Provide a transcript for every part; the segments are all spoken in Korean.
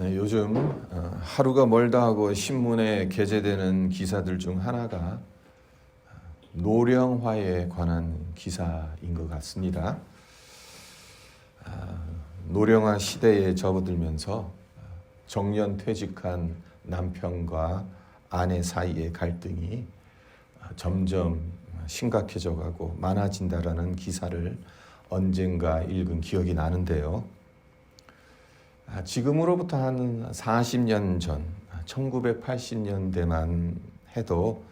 요즘 하루가 멀다 하고 신문에 게재되는 기사들 중 하나가 노령화에 관한 기사인 것 같습니다. 노령화 시대에 접어들면서 정년퇴직한 남편과 아내 사이의 갈등이 점점 심각해져 가고 많아진다라는 기사를 언젠가 읽은 기억이 나는데요. 지금으로부터 한 40년 전 1980년대만 해도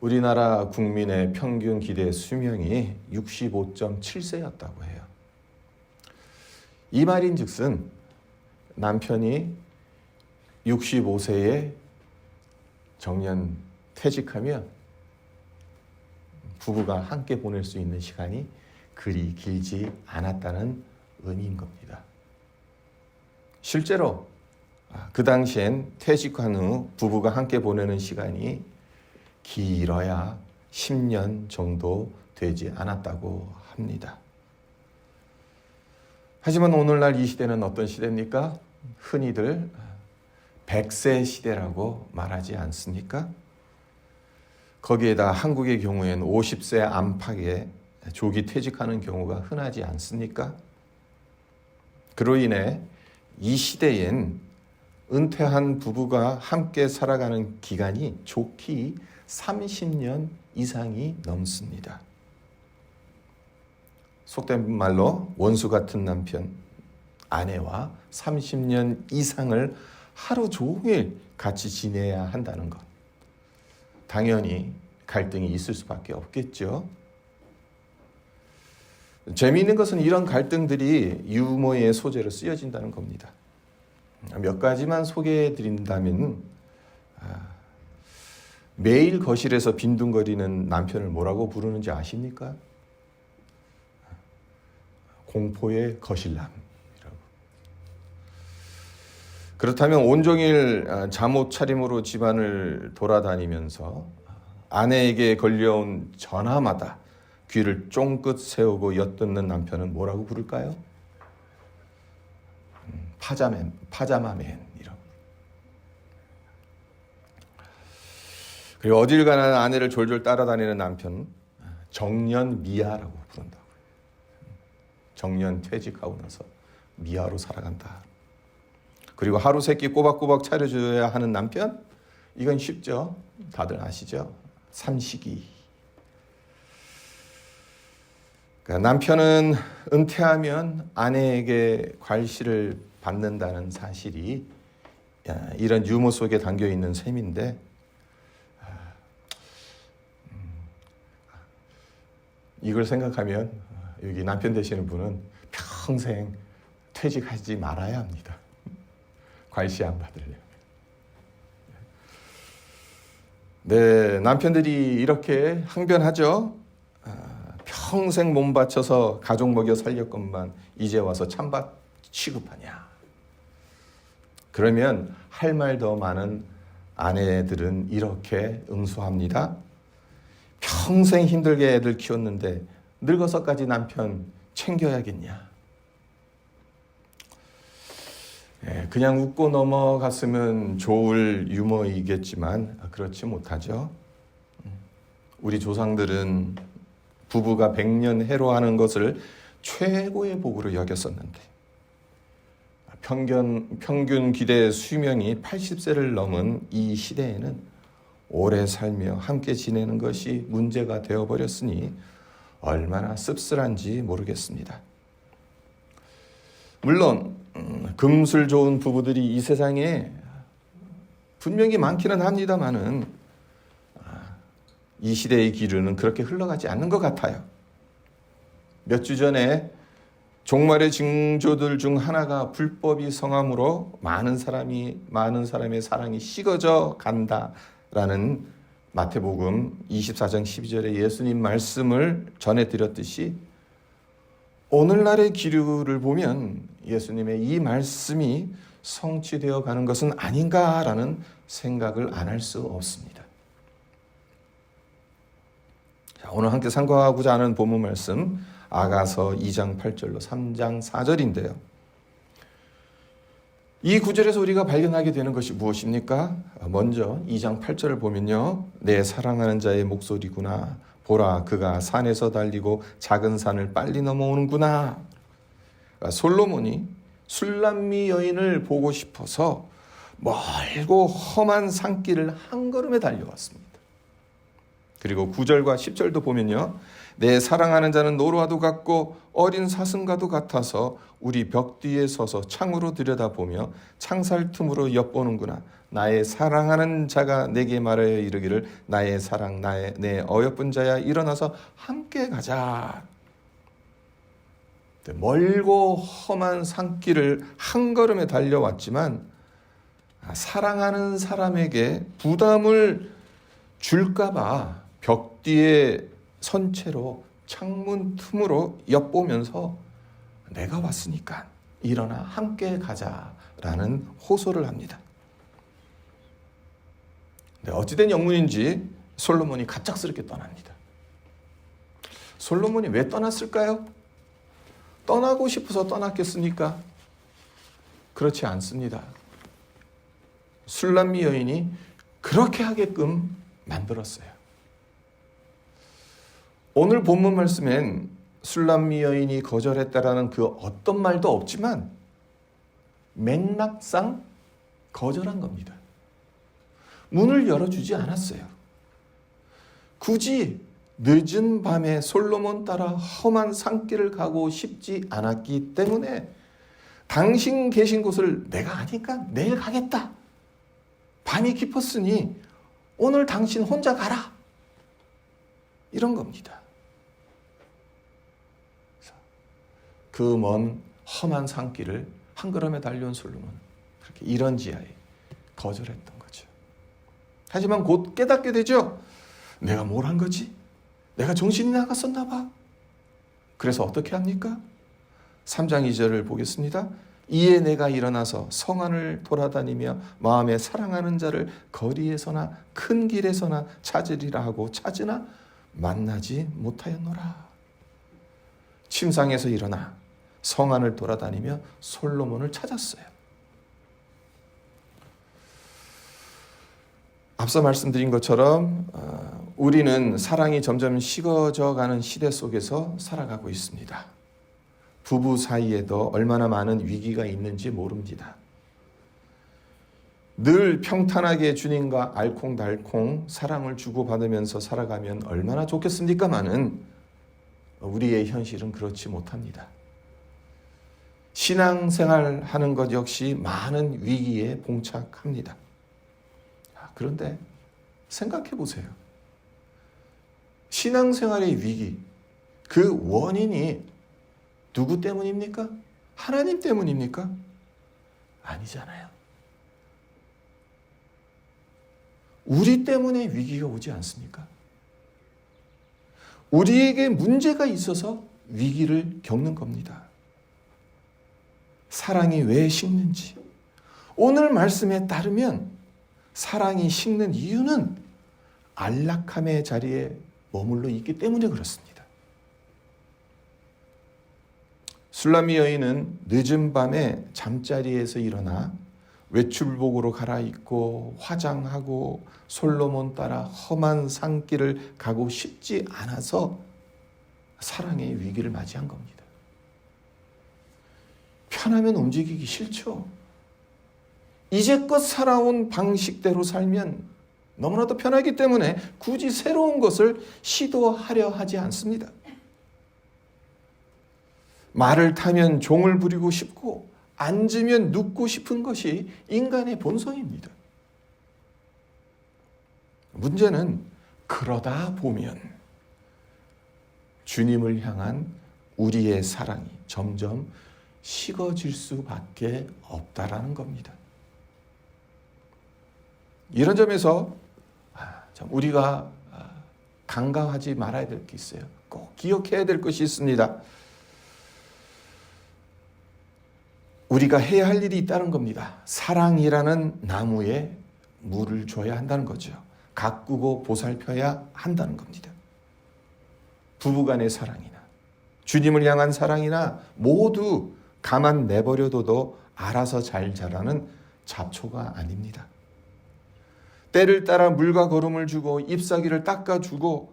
우리나라 국민의 평균 기대 수명이 65.7세였다고 해요. 이 말인즉슨 남편이 65세에 정년 퇴직하면 부부가 함께 보낼 수 있는 시간이 그리 길지 않았다는 의미인 겁니다. 실제로 그 당시엔 퇴직한 후 부부가 함께 보내는 시간이 길어야 10년 정도 되지 않았다고 합니다. 하지만 오늘날 이 시대는 어떤 시대입니까? 흔히들 100세 시대라고 말하지 않습니까? 거기에다 한국의 경우엔 50세 안팎에 조기 퇴직하는 경우가 흔하지 않습니까? 그로 인해 이 시대엔 은퇴한 부부가 함께 살아가는 기간이 좋게 30년 이상이 넘습니다. 속된 말로 원수 같은 남편, 아내와 30년 이상을 하루 종일 같이 지내야 한다는 것. 당연히 갈등이 있을 수밖에 없겠죠. 재미있는 것은 이런 갈등들이 유머의 소재로 쓰여진다는 겁니다. 몇 가지만 소개해 드린다면 매일 거실에서 빈둥거리는 남편을 뭐라고 부르는지 아십니까? 공포의 거실남이라고. 그렇다면 온종일 잠옷 차림으로 집안을 돌아다니면서 아내에게 걸려온 전화마다 귀를 쫑긋 세우고 엿듣는 남편은 뭐라고 부를까요? 파자마맨이라고. 그리고 어딜 가나 아내를 졸졸 따라다니는 남편 정년 미아라고 부른다고. 정년 퇴직하고 나서 미아로 살아간다. 그리고 하루 세끼 꼬박꼬박 차려줘야 하는 남편? 이건 쉽죠. 다들 아시죠? 삼식이. 그러니까 남편은 은퇴하면 아내에게 괄시를 받는다는 사실이 이런 유머 속에 담겨 있는 셈인데 이걸 생각하면 여기 남편 되시는 분은 평생 퇴직하지 말아야 합니다. 괄시 안 받으려면. 네, 남편들이 이렇게 항변하죠. 평생 몸 바쳐서 가족 먹여 살렸건만 이제 와서 찬밥 취급하냐. 그러면 할 말 더 많은 아내들은 이렇게 응수합니다. 평생 힘들게 애들 키웠는데 늙어서까지 남편 챙겨야겠냐. 그냥 웃고 넘어갔으면 좋을 유머이겠지만 그렇지 못하죠. 우리 조상들은 부부가 100년 해로하는 것을 최고의 복으로 여겼었는데 평균 기대 수명이 80세를 넘은 이 시대에는 오래 살며 함께 지내는 것이 문제가 되어버렸으니 얼마나 씁쓸한지 모르겠습니다. 물론 금술 좋은 부부들이 이 세상에 분명히 많기는 합니다마는 이 시대의 기류는 그렇게 흘러가지 않는 것 같아요. 몇 주 전에 종말의 징조들 중 하나가 불법이 성함으로 많은 사람의 사랑이 식어져 간다라는 마태복음 24장 12절의 예수님 말씀을 전해드렸듯이 오늘날의 기류를 보면 예수님의 이 말씀이 성취되어 가는 것은 아닌가라는 생각을 안 할 수 없습니다. 자, 오늘 함께 상고하고자 하는 본문 말씀 아가서 2장 8절로 3장 4절인데요. 이 구절에서 우리가 발견하게 되는 것이 무엇입니까? 먼저 2장 8절을 보면요. 내 사랑하는 자의 목소리구나. 보라, 그가 산에서 달리고 작은 산을 빨리 넘어오는구나. 솔로몬이 술람미 여인을 보고 싶어서 멀고 험한 산길을 한 걸음에 달려왔습니다. 그리고 9절과 10절도 보면요. 내 사랑하는 자는 노루와도 같고 어린 사슴과도 같아서 우리 벽 뒤에 서서 창으로 들여다보며 창살 틈으로 엿보는구나. 나의 사랑하는 자가 내게 말하여 이르기를 나의 사랑 내 어여쁜 자야 일어나서 함께 가자. 멀고 험한 산길을 한 걸음에 달려왔지만 사랑하는 사람에게 부담을 줄까봐 벽 뒤에 선 채로 창문 틈으로 엿보면서 내가 왔으니까 일어나 함께 가자라는 호소를 합니다. 어찌된 영문인지 솔로몬이 갑작스럽게 떠납니다. 솔로몬이 왜 떠났을까요? 떠나고 싶어서 떠났겠습니까? 그렇지 않습니다. 술람미 여인이 그렇게 하게끔 만들었어요. 오늘 본문 말씀엔 술람미 여인이 거절했다라는 그 어떤 말도 없지만 맥락상 거절한 겁니다. 문을 열어주지 않았어요. 굳이 늦은 밤에 솔로몬 따라 험한 산길을 가고 싶지 않았기 때문에 당신 계신 곳을 내가 아니까 내일 가겠다. 밤이 깊었으니 오늘 당신 혼자 가라. 이런 겁니다. 그 먼 험한 산길을 한 걸음에 달려온 솔로몬은 그렇게 이런 지하에 거절했던 거죠. 하지만 곧 깨닫게 되죠. 내가 뭘 한 거지? 내가 정신이 나갔었나 봐. 그래서 어떻게 합니까? 3장 2절을 보겠습니다. 이에 내가 일어나서 성 안을 돌아다니며 마음에 사랑하는 자를 거리에서나 큰 길에서나 찾으리라 하고 찾으나 만나지 못하였노라. 침상에서 일어나 성 안을 돌아다니며 솔로몬을 찾았어요. 앞서 말씀드린 것처럼 우리는 사랑이 점점 식어져 가는 시대 속에서 살아가고 있습니다. 부부 사이에도 얼마나 많은 위기가 있는지 모릅니다. 늘 평탄하게 주님과 알콩달콩 사랑을 주고받으면서 살아가면 얼마나 좋겠습니까마는 우리의 현실은 그렇지 못합니다. 신앙생활 하는 것 역시 많은 위기에 봉착합니다. 그런데 생각해 보세요. 신앙생활의 위기, 그 원인이 누구 때문입니까? 하나님 때문입니까? 아니잖아요. 우리 때문에 위기가 오지 않습니까? 우리에게 문제가 있어서 위기를 겪는 겁니다. 사랑이 왜 식는지 오늘 말씀에 따르면 사랑이 식는 이유는 안락함의 자리에 머물러 있기 때문에 그렇습니다. 술람미 여인은 늦은 밤에 잠자리에서 일어나 외출복으로 갈아입고 화장하고 솔로몬 따라 험한 산길을 가고 싶지 않아서 사랑의 위기를 맞이한 겁니다. 편하면 움직이기 싫죠. 이제껏 살아온 방식대로 살면 너무나도 편하기 때문에 굳이 새로운 것을 시도하려 하지 않습니다. 말을 타면 종을 부리고 싶고 앉으면 눕고 싶은 것이 인간의 본성입니다. 문제는 그러다 보면 주님을 향한 우리의 사랑이 점점 식어질 수밖에 없다라는 겁니다. 이런 점에서 우리가 간과하지 말아야 될 게 있어요. 꼭 기억해야 될 것이 있습니다. 우리가 해야 할 일이 있다는 겁니다. 사랑이라는 나무에 물을 줘야 한다는 거죠. 가꾸고 보살펴야 한다는 겁니다. 부부간의 사랑이나 주님을 향한 사랑이나 모두 가만 내버려둬도 알아서 잘 자라는 잡초가 아닙니다. 때를 따라 물과 거름을 주고 잎사귀를 닦아주고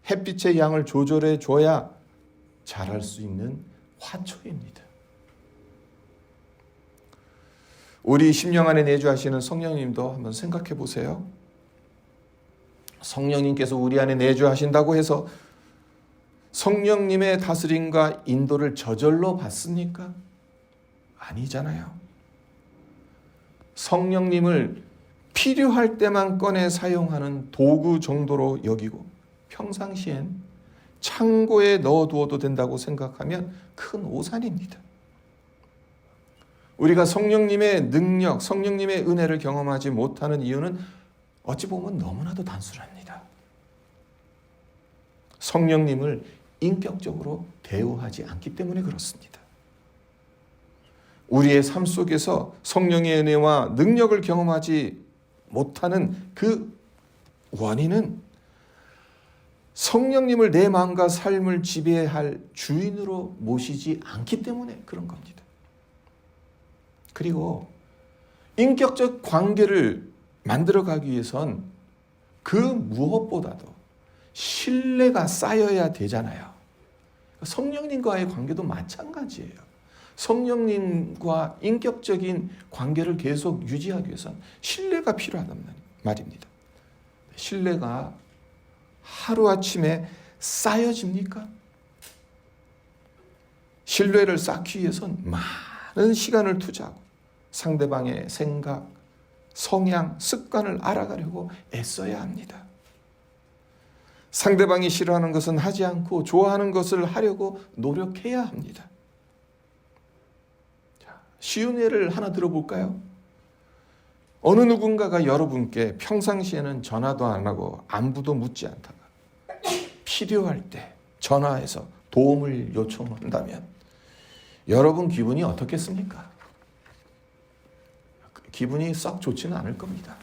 햇빛의 양을 조절해 줘야 자랄 수 있는 화초입니다. 우리 심령 안에 내주하시는 성령님도 한번 생각해 보세요. 성령님께서 우리 안에 내주하신다고 해서 성령님의 다스림과 인도를 저절로 받습니까? 아니잖아요. 성령님을 필요할 때만 꺼내 사용하는 도구 정도로 여기고 평상시엔 창고에 넣어두어도 된다고 생각하면 큰 오산입니다. 우리가 성령님의 능력, 성령님의 은혜를 경험하지 못하는 이유는 어찌 보면 너무나도 단순합니다. 성령님을 인격적으로 대우하지 않기 때문에 그렇습니다. 우리의 삶 속에서 성령의 은혜와 능력을 경험하지 못하는 그 원인은 성령님을 내 마음과 삶을 지배할 주인으로 모시지 않기 때문에 그런 겁니다. 그리고 인격적 관계를 만들어가기 위해선 그 무엇보다도 신뢰가 쌓여야 되잖아요. 성령님과의 관계도 마찬가지예요. 성령님과 인격적인 관계를 계속 유지하기 위해서는 신뢰가 필요하단 말입니다. 신뢰가 하루아침에 쌓여집니까? 신뢰를 쌓기 위해서는 많은 시간을 투자하고 상대방의 생각, 성향, 습관을 알아가려고 애써야 합니다. 상대방이 싫어하는 것은 하지 않고 좋아하는 것을 하려고 노력해야 합니다. 자, 쉬운 예를 하나 들어볼까요? 어느 누군가가 여러분께 평상시에는 전화도 안 하고 안부도 묻지 않다가 필요할 때 전화해서 도움을 요청한다면 여러분 기분이 어떻겠습니까? 기분이 썩 좋지는 않을 겁니다.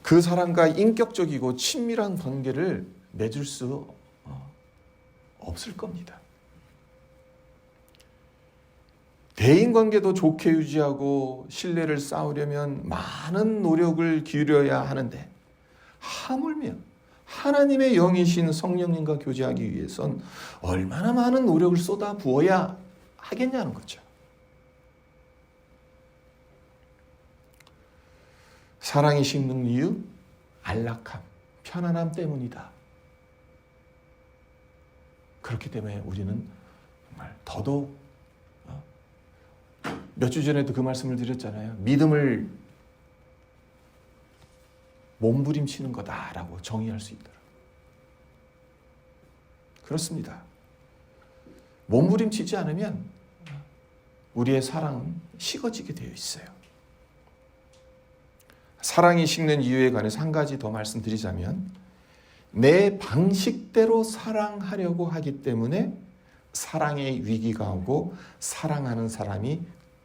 그 사람과 인격적이고 친밀한 관계를 맺을 수 없을 겁니다. 대인관계도 좋게 유지하고 신뢰를 쌓으려면 많은 노력을 기울여야 하는데 하물며 하나님의 영이신 성령님과 교제하기 위해선 얼마나 많은 노력을 쏟아 부어야 하겠냐는 거죠. 사랑이 식는 이유? 안락함, 편안함 때문이다. 그렇기 때문에 우리는 정말 더더욱 몇 주 전에도 그 말씀을 드렸잖아요. 믿음을 몸부림치는 거다라고 정의할 수 있더라. 그렇습니다. 몸부림치지 않으면 우리의 사랑은 식어지게 되어 있어요. 사랑이 식는 이유에 관해서 한 가지 더 말씀드리자면 내 방식대로 사랑하려고 하기 때문에 사랑의 위기가 오고 사랑하는 사람이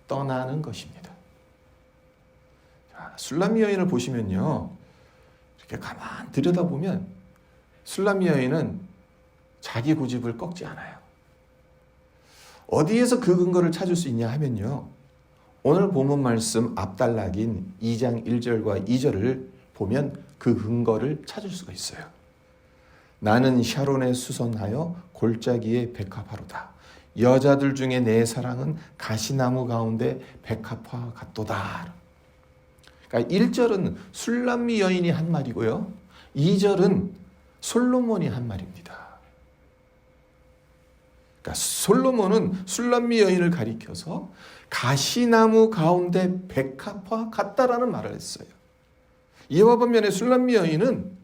떠나는 것입니다. 자, 술람미 여인을 보시면요. 이렇게 가만 들여다보면 술람미 여인은 자기 고집을 꺾지 않아요. 어디에서 그 근거를 찾을 수 있냐 하면요. 오늘 본문 말씀 앞단락인 2장 1절과 2절을 보면 그 근거를 찾을 수가 있어요. 나는 샤론에 수선하여 골짜기에 백합화로다. 여자들 중에 내 사랑은 가시나무 가운데 백합화 같도다. 그러니까 1절은 술람미 여인이 한 말이고요. 2절은 솔로몬이 한 말입니다. 그러니까 솔로몬은 술람미 여인을 가리켜서 가시나무 가운데 백합화 같다라는 말을 했어요. 이와 반면에 술람미 여인은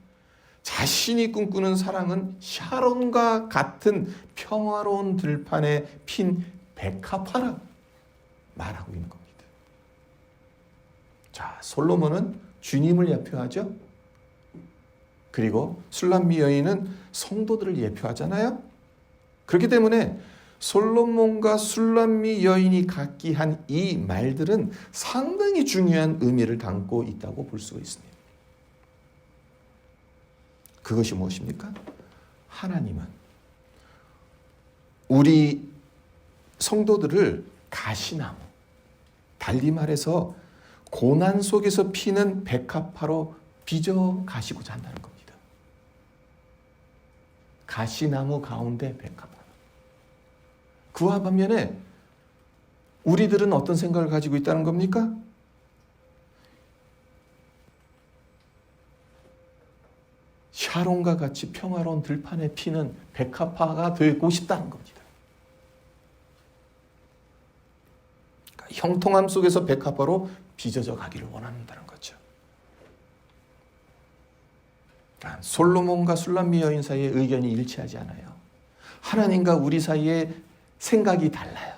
자신이 꿈꾸는 사랑은 샤론과 같은 평화로운 들판에 핀 백합화라 말하고 있는 겁니다. 자, 솔로몬은 주님을 예표하죠. 그리고 술람미 여인은 성도들을 예표하잖아요. 그렇기 때문에 솔로몬과 술람미 여인이 갖기 한 이 말들은 상당히 중요한 의미를 담고 있다고 볼 수가 있습니다. 그것이 무엇입니까? 하나님은 우리 성도들을 가시나무, 달리 말해서 고난 속에서 피는 백합화로 빚어 가시고자 한다는 겁니다. 가시나무 가운데 백합화. 그와 반면에 우리들은 어떤 생각을 가지고 있다는 겁니까? 샤론과 같이 평화로운 들판에 피는 백합화가 되고 싶다는 겁니다. 그러니까 형통함 속에서 백합화로 빚어져 가기를 원한다는 거죠. 그러니까 솔로몬과 술람미 여인 사이의 의견이 일치하지 않아요. 하나님과 우리 사이에 생각이 달라요.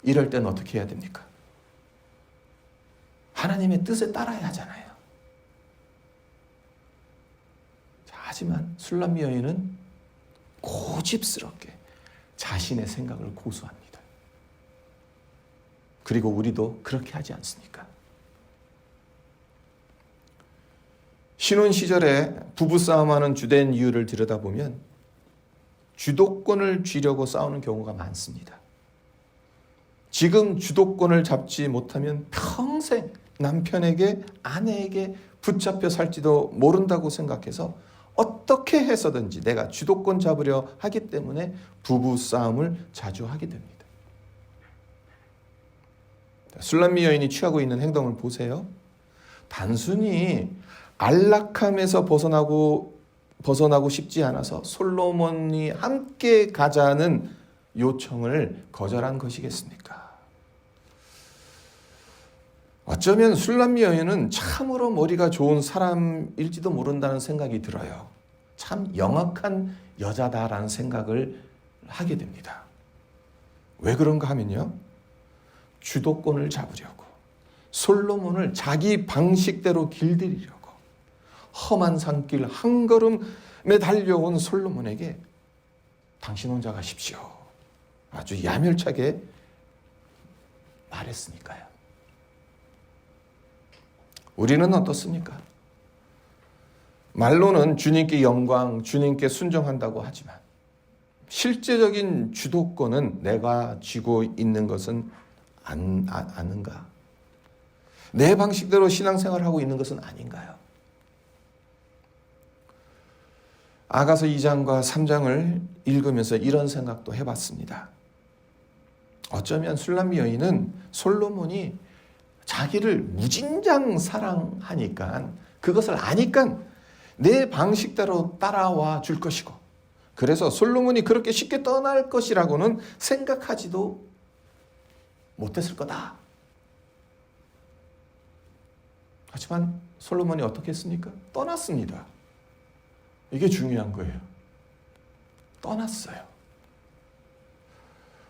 이럴 땐 어떻게 해야 됩니까? 하나님의 뜻에 따라야 하잖아요. 자, 하지만 술람미 여인은 고집스럽게 자신의 생각을 고수합니다. 그리고 우리도 그렇게 하지 않습니까? 신혼 시절에 부부싸움하는 주된 이유를 들여다보면 주도권을 쥐려고 싸우는 경우가 많습니다. 지금 주도권을 잡지 못하면 평생 남편에게, 아내에게 붙잡혀 살지도 모른다고 생각해서 어떻게 해서든지 내가 주도권 잡으려 하기 때문에 부부싸움을 자주 하게 됩니다. 술람미 여인이 취하고 있는 행동을 보세요. 단순히 안락함에서 벗어나고 싶지 않아서 솔로몬이 함께 가자는 요청을 거절한 것이겠습니까? 어쩌면 술람미 여인은 참으로 머리가 좋은 사람일지도 모른다는 생각이 들어요. 참 영악한 여자다라는 생각을 하게 됩니다. 왜 그런가 하면요, 주도권을 잡으려고, 솔로몬을 자기 방식대로 길들이려고 험한 산길 한 걸음에 달려온 솔로몬에게 당신 혼자 가십시오, 아주 야멸차게 말했으니까요. 우리는 어떻습니까? 말로는 주님께 영광, 주님께 순종한다고 하지만 실제적인 주도권은 내가 쥐고 있는 것은 아는가? 내 방식대로 신앙생활을 하고 있는 것은 아닌가요? 아가서 2장과 3장을 읽으면서 이런 생각도 해봤습니다. 어쩌면 술람미 여인은 솔로몬이 자기를 무진장 사랑하니까, 그것을 아니까 내 방식대로 따라와 줄 것이고, 그래서 솔로몬이 그렇게 쉽게 떠날 것이라고는 생각하지도 못했을 거다. 하지만 솔로몬이 어떻게 했습니까? 떠났습니다. 이게 중요한 거예요. 떠났어요.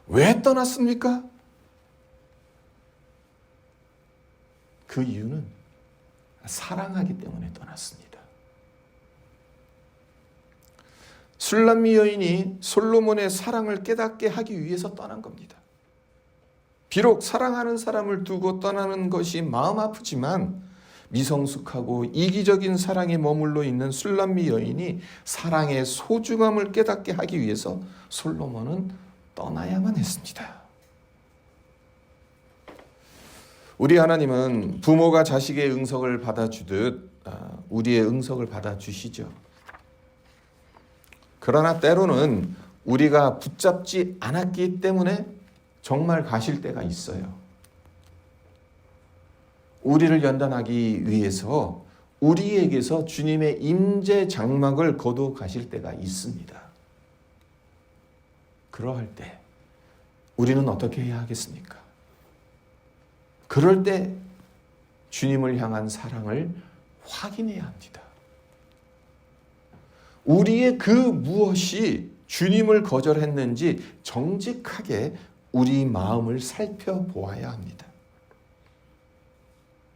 왜 떠났습니까? 그 이유는 사랑하기 때문에 떠났습니다. 술람미 여인이 솔로몬의 사랑을 깨닫게 하기 위해서 떠난 겁니다. 비록 사랑하는 사람을 두고 떠나는 것이 마음 아프지만 미성숙하고 이기적인 사랑에 머물러 있는 술람미 여인이 사랑의 소중함을 깨닫게 하기 위해서 솔로몬은 떠나야만 했습니다. 우리 하나님은 부모가 자식의 응석을 받아주듯 우리의 응석을 받아주시죠. 그러나 때로는 우리가 붙잡지 않았기 때문에 정말 가실 때가 있어요. 우리를 연단하기 위해서 우리에게서 주님의 임재 장막을 거둬 가실 때가 있습니다. 그러할 때 우리는 어떻게 해야 하겠습니까? 그럴 때 주님을 향한 사랑을 확인해야 합니다. 우리의 그 무엇이 주님을 거절했는지 정직하게 우리 마음을 살펴보아야 합니다.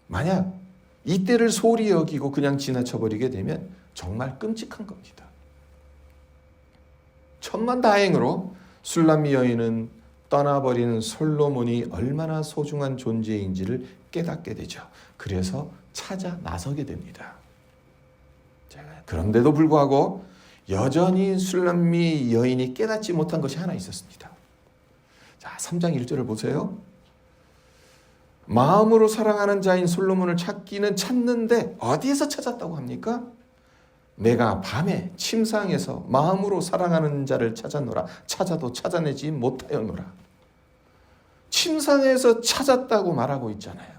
만약 이때를 소홀히 여기고 그냥 지나쳐버리게 되면 정말 끔찍한 겁니다. 천만다행으로 술람미 여인은 떠나버리는 솔로몬이 얼마나 소중한 존재인지를 깨닫게 되죠. 그래서 찾아 나서게 됩니다. 그런데도 불구하고 여전히 술람미 여인이 깨닫지 못한 것이 하나 있었습니다. 자, 3장 1절을 보세요. 마음으로 사랑하는 자인 솔로몬을 찾기는 찾는데 어디에서 찾았다고 합니까? 내가 밤에 침상에서 마음으로 사랑하는 자를 찾아노라. 찾아도 찾아내지 못하였노라. 침상에서 찾았다고 말하고 있잖아요.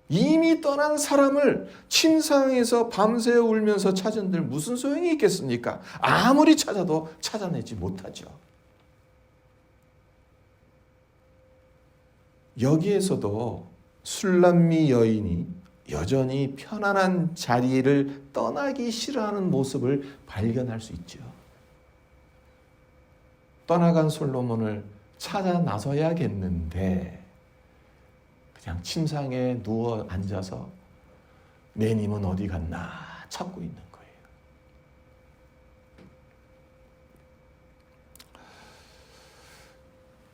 이미 떠난 사람을 침상에서 밤새 울면서 찾은들 무슨 소용이 있겠습니까? 아무리 찾아도 찾아내지 못하죠. 여기에서도 술람미 여인이 여전히 편안한 자리를 떠나기 싫어하는 모습을 발견할 수 있죠. 떠나간 솔로몬을 찾아 나서야겠는데 그냥 침상에 누워 앉아서 내 님은 어디 갔나 찾고 있는 거예요.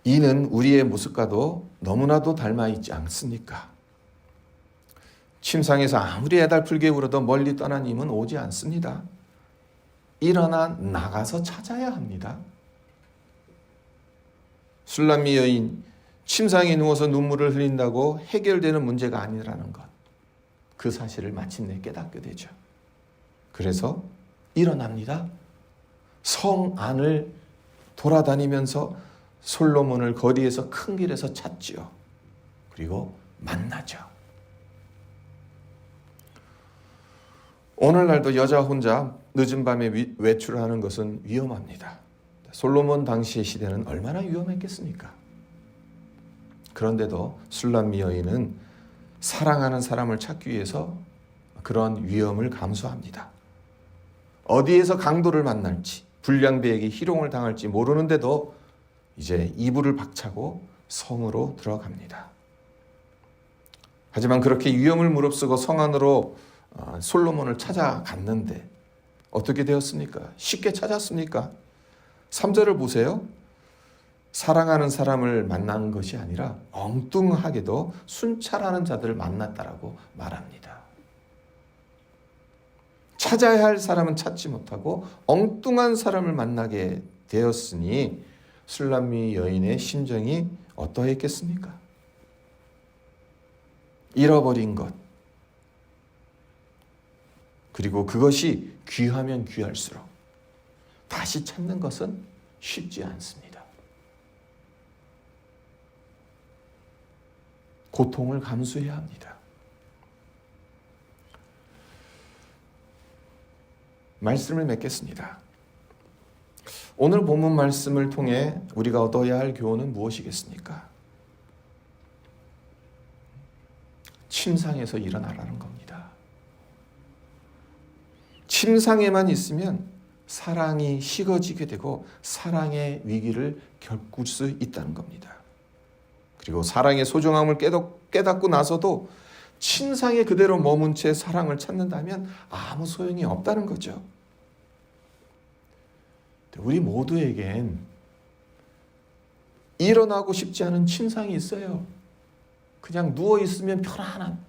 이는 우리의 모습과도 너무나도 닮아 있지 않습니까? 침상에서 아무리 애달플게 울어도 멀리 떠난 님은 오지 않습니다. 일어나 나가서 찾아야 합니다. 술람미 여인, 침상에 누워서 눈물을 흘린다고 해결되는 문제가 아니라는 것, 그 사실을 마침내 깨닫게 되죠. 그래서 일어납니다. 성 안을 돌아다니면서 솔로몬을 거리에서 큰 길에서 찾지요. 그리고 만나죠. 오늘날도 여자 혼자 늦은 밤에 외출하는 것은 위험합니다. 솔로몬 당시의 시대는 얼마나 위험했겠습니까? 그런데도 술람미 여인은 사랑하는 사람을 찾기 위해서 그런 위험을 감수합니다. 어디에서 강도를 만날지, 불량배에게 희롱을 당할지 모르는데도 이제 이불을 박차고 성으로 들어갑니다. 하지만 그렇게 위험을 무릅쓰고 성 안으로 솔로몬을 찾아갔는데 어떻게 되었습니까? 쉽게 찾았습니까? 3절을 보세요. 사랑하는 사람을 만난 것이 아니라 엉뚱하게도 순찰하는 자들을 만났다라고 말합니다. 찾아야 할 사람은 찾지 못하고 엉뚱한 사람을 만나게 되었으니 술람미 여인의 심정이 어떠했겠습니까? 잃어버린 것, 그리고 그것이 귀하면 귀할수록 다시 찾는 것은 쉽지 않습니다. 고통을 감수해야 합니다. 말씀을 맺겠습니다. 오늘 본문 말씀을 통해 우리가 얻어야 할 교훈은 무엇이겠습니까? 침상에서 일어나라는 겁니다. 침상에만 있으면 사랑이 식어지게 되고 사랑의 위기를 겪을 수 있다는 겁니다. 그리고 사랑의 소중함을 깨닫고 나서도 침상에 그대로 머문 채 사랑을 찾는다면 아무 소용이 없다는 거죠. 우리 모두에겐 일어나고 싶지 않은 침상이 있어요. 그냥 누워있으면 편안한,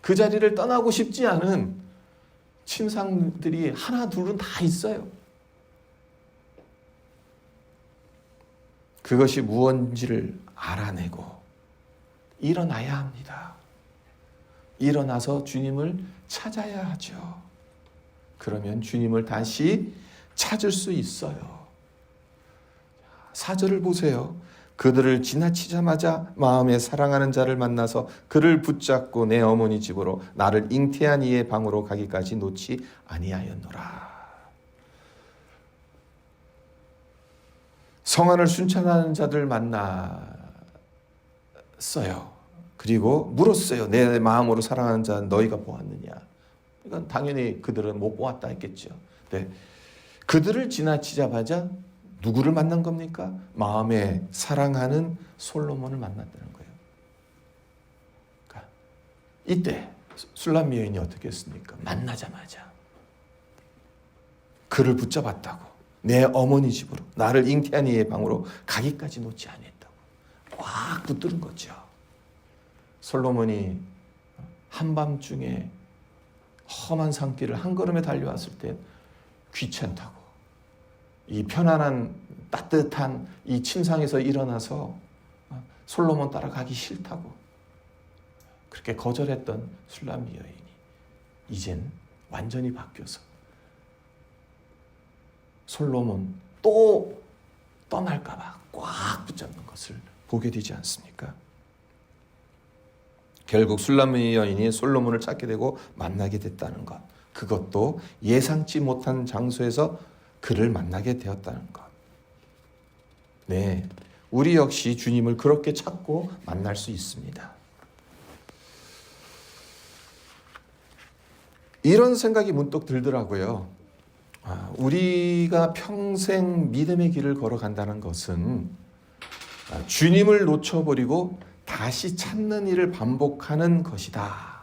그 자리를 떠나고 싶지 않은 침상들이 하나 둘은 다 있어요. 그것이 무엇인지를 알아내고 일어나야 합니다. 일어나서 주님을 찾아야 하죠. 그러면 주님을 다시 찾을 수 있어요. 4절을 보세요. 그들을 지나치자마자 마음에 사랑하는 자를 만나서 그를 붙잡고 내 어머니 집으로 나를 잉태한 이의 방으로 가기까지 놓지 아니하였노라. 성안을 순찰하는 자들 만났어요. 그리고 물었어요. 내 마음으로 사랑하는 자 너희가 보았느냐? 이건 당연히 그들은 못 보았다 했겠죠. 네. 그들을 지나치자마자 누구를 만난 겁니까? 마음에 사랑하는 솔로몬을 만났다는 거예요. 그러니까 이때 술람미 여인이 어떻게 했습니까? 만나자마자 그를 붙잡았다고. 내 어머니 집으로 나를 잉태한 이의 방으로 가기까지 놓지 않았다고. 꽉 붙드는 거죠. 솔로몬이 한밤중에 험한 산길을 한 걸음에 달려왔을 때 귀찮다고 이 편안한 따뜻한 이 침상에서 일어나서 솔로몬 따라가기 싫다고 그렇게 거절했던 술람미 여인이 이젠 완전히 바뀌어서 솔로몬 또 떠날까 봐 꽉 붙잡는 것을 보게 되지 않습니까? 결국 술람미 여인이 솔로몬을 찾게 되고 만나게 됐다는 것, 그것도 예상치 못한 장소에서 그를 만나게 되었다는 것. 네, 우리 역시 주님을 그렇게 찾고 만날 수 있습니다. 이런 생각이 문득 들더라고요. 우리가 평생 믿음의 길을 걸어간다는 것은 주님을 놓쳐버리고 다시 찾는 일을 반복하는 것이다.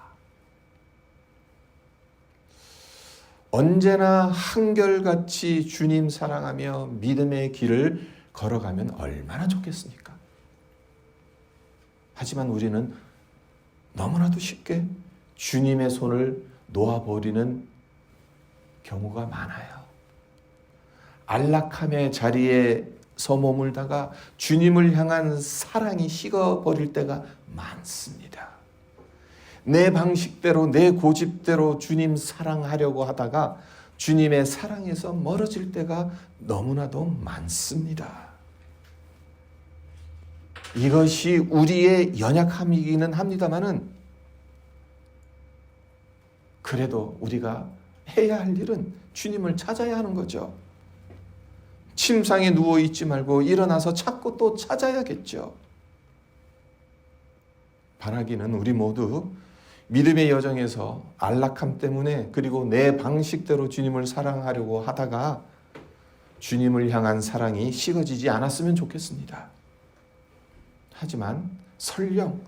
언제나 한결같이 주님 사랑하며 믿음의 길을 걸어가면 얼마나 좋겠습니까? 하지만 우리는 너무나도 쉽게 주님의 손을 놓아버리는 경우가 많아요. 안락함의 자리에서 머물다가 주님을 향한 사랑이 식어버릴 때가 많습니다. 내 방식대로 내 고집대로 주님 사랑하려고 하다가 주님의 사랑에서 멀어질 때가 너무나도 많습니다. 이것이 우리의 연약함이기는 합니다마는 그래도 우리가 해야 할 일은 주님을 찾아야 하는 거죠. 침상에 누워있지 말고 일어나서 찾고 또 찾아야겠죠. 바라기는 우리 모두 믿음의 여정에서 안락함 때문에 그리고 내 방식대로 주님을 사랑하려고 하다가 주님을 향한 사랑이 식어지지 않았으면 좋겠습니다. 하지만 설령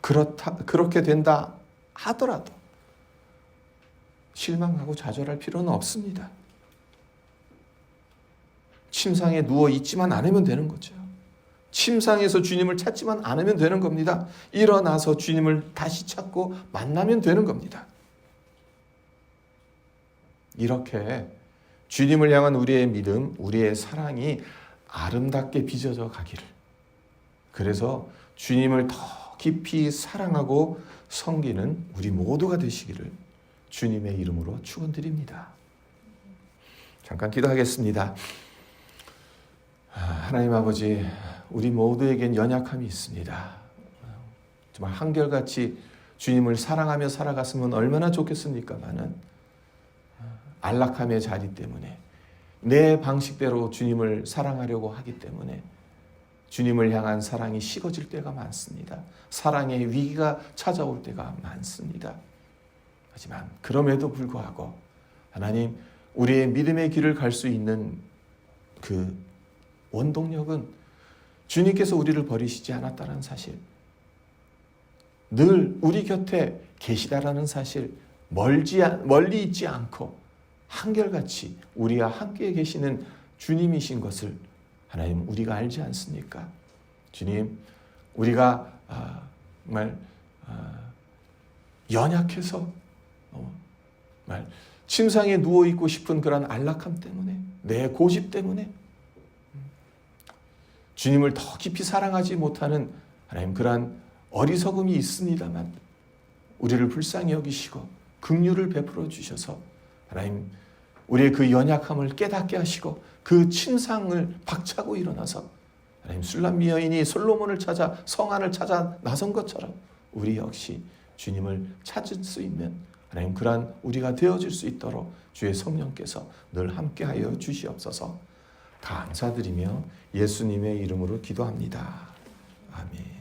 그렇게 된다 하더라도 실망하고 좌절할 필요는 없습니다. 침상에 누워 있지만 않으면 되는 거죠. 침상에서 주님을 찾지만 않으면 되는 겁니다. 일어나서 주님을 다시 찾고 만나면 되는 겁니다. 이렇게 주님을 향한 우리의 믿음, 우리의 사랑이 아름답게 빚어져 가기를, 그래서 주님을 더 깊이 사랑하고 섬기는 우리 모두가 되시기를 주님의 이름으로 축원드립니다. 잠깐 기도하겠습니다. 하나님 아버지, 우리 모두에겐 연약함이 있습니다. 정말 한결같이 주님을 사랑하며 살아갔으면 얼마나 좋겠습니까마는 안락함의 자리 때문에 내 방식대로 주님을 사랑하려고 하기 때문에 주님을 향한 사랑이 식어질 때가 많습니다. 사랑의 위기가 찾아올 때가 많습니다. 하지만 그럼에도 불구하고 하나님, 우리의 믿음의 길을 갈 수 있는 그 원동력은 주님께서 우리를 버리시지 않았다는 사실, 늘 우리 곁에 계시다라는 사실, 멀리 있지 않고 한결같이 우리와 함께 계시는 주님이신 것을 하나님 우리가 알지 않습니까? 주님, 우리가 정말 연약해서 정말 침상에 누워있고 싶은 그런 안락함 때문에, 내 고집 때문에 주님을 더 깊이 사랑하지 못하는 하나님 그러한 어리석음이 있습니다만 우리를 불쌍히 여기시고 긍휼을 베풀어 주셔서 하나님 우리의 그 연약함을 깨닫게 하시고 그 침상을 박차고 일어나서 하나님 술람미 여인이 솔로몬을 찾아 성안을 찾아 나선 것처럼 우리 역시 주님을 찾을 수 있는 하나님 그러한 우리가 되어질 수 있도록 주의 성령께서 늘 함께하여 주시옵소서. 감사드리며 예수님의 이름으로 기도합니다. 아멘.